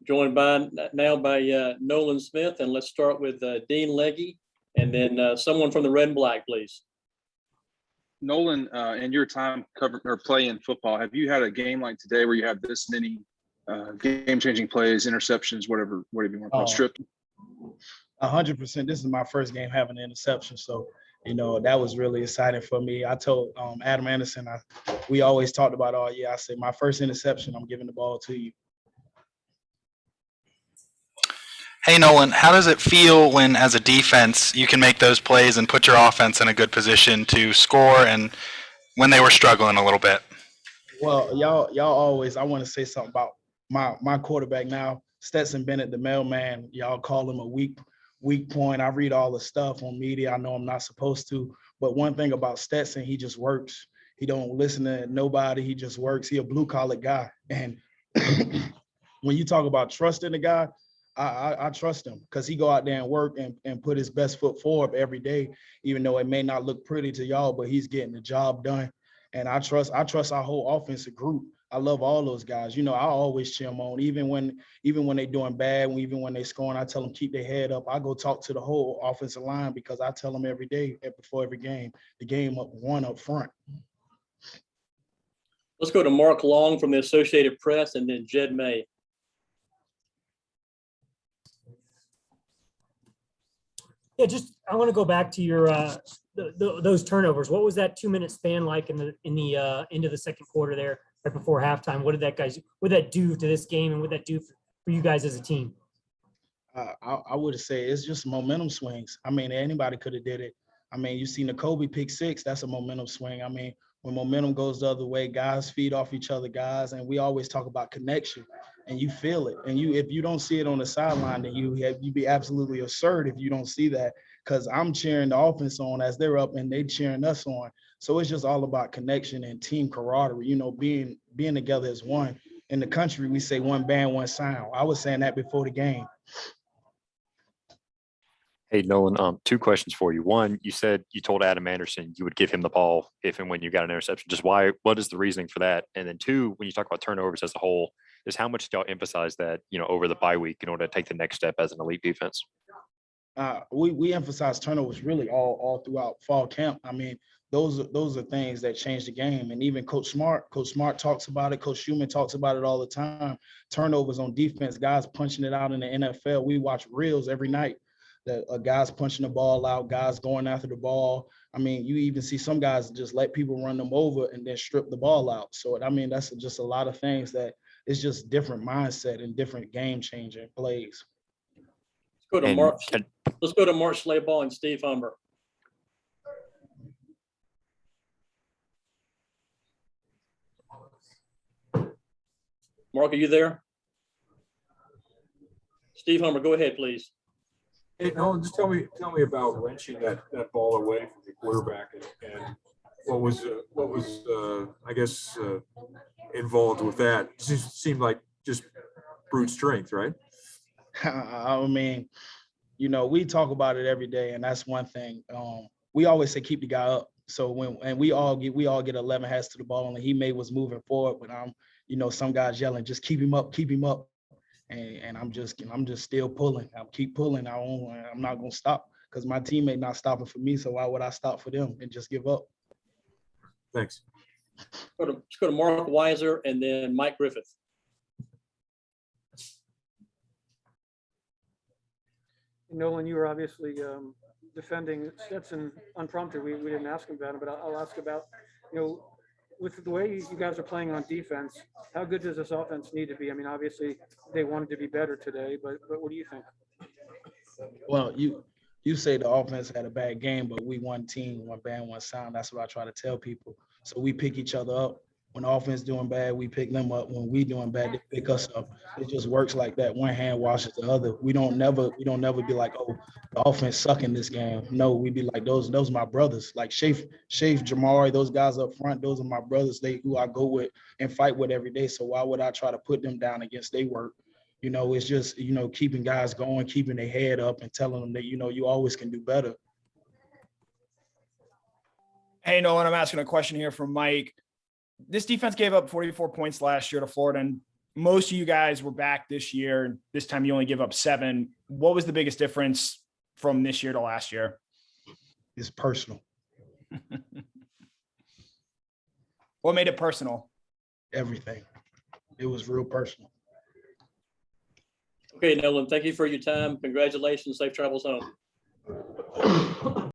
joined now by Nolan Smith. And let's start with Dean Legge, and then someone from the Red and Black, please. Nolan, in your time covering or playing football, have you had a game like today where you have this many game-changing plays, interceptions, whatever you want to call it, stripped? 100%. This is my first game having an interception, so that was really exciting for me. I told Adam Anderson, we always talked about all year. I said, my first interception, I'm giving the ball to you. Hey, Nolan, how does it feel when, as a defense, you can make those plays and put your offense in a good position to score, and when they were struggling a little bit? Well, y'all always, I want to say something about my quarterback now, Stetson Bennett, the mailman. Y'all call him a weak point. I read all the stuff on media. I know I'm not supposed to, but one thing about Stetson, he just works. He don't listen to nobody. He just works. He a blue-collar guy. And when you talk about trusting the guy, I trust him because he go out there and work and put his best foot forward every day, even though it may not look pretty to y'all, but he's getting the job done. And I trust our whole offensive group. I love all those guys. I always cheer them on, even when they're doing bad, even when they're scoring, I tell them keep their head up. I go talk to the whole offensive line because I tell them every day before every game, the game up front. Let's go to Mark Long from the Associated Press, and then Jed May. Yeah, I want to go back to your those turnovers. What was that 2-minute span like in the end of the second quarter there, right before halftime? What did that do to this game, and what did that do for you guys as a team? I would say it's just momentum swings. I mean, anybody could have did it. I mean, you see Nakobe pick 6, that's a momentum swing. I mean, when momentum goes the other way, guys feed off each other, guys, and we always talk about connection, and you feel it. And if you don't see it on the sideline, then you be absolutely absurd if you don't see that, because I'm cheering the offense on as they're up and they cheering us on. So it's just all about connection and team camaraderie, being together as one. In the country, we say one band, one sound. I was saying that before the game. Hey, Nolan, 2 questions for you. One, you said you told Adam Anderson you would give him the ball if and when you got an interception. Just why? What is the reasoning for that? And then 2, when you talk about turnovers as a whole, is how much do y'all emphasize that, over the bye week in order to take the next step as an elite defense? We emphasize turnovers really all throughout fall camp. I mean, those are things that change the game. And even Coach Smart talks about it. Coach Schumann talks about it all the time. Turnovers on defense, guys punching it out in the NFL. We watch reels every night. That guys punching the ball out, guys going after the ball. I mean, you even see some guys just let people run them over and then strip the ball out. So, I mean, that's just a lot of things that it's just different mindset and different game-changing plays. Let's go to Mark Schlabach and Steve Humber. Mark, are you there? Steve Humber, go ahead, please. Hey, Nolan, just tell me about wrenching that ball away from the quarterback and what was involved with that. It just seemed like just brute strength, right? I mean, we talk about it every day, and that's one thing. We always say keep the guy up. So we all get 11 hats to the ball, and he was moving forward, but some guys yelling, just keep him up. And I'm just still pulling. I'll keep pulling. I'm not gonna stop because my teammate not stopping for me. So why would I stop for them and just give up? Thanks. Let's go to Mark Weiser and then Mike Griffith. Nolan, you were obviously defending Stetson unprompted. We didn't ask him about it, but I'll ask about with the way you guys are playing on defense, how good does this offense need to be? I mean, obviously they wanted to be better today, but what do you think? Well, you say the offense had a bad game, but we one team, one band, one sound. That's what I try to tell people. So we pick each other up. When the offense doing bad, we pick them up. When we doing bad, they pick us up. It just works like that. One hand washes the other. We don't never be like, oh, the offense sucking this game. No, we be like, those are my brothers. Like Shafe, Jamari, those guys up front, those are my brothers. Who I go with and fight with every day. So why would I try to put them down against their work? It's just, keeping guys going, keeping their head up and telling them that, you always can do better. Hey, Nolan, I'm asking a question here from Mike. This defense gave up 44 points last year to Florida, and most of you guys were back this year, and this time you only give up 7. What was the biggest difference from this year to last year? It's personal. What made it personal? Everything. It was real personal. Okay, Nolan, thank you for your time. Congratulations. Safe travels home.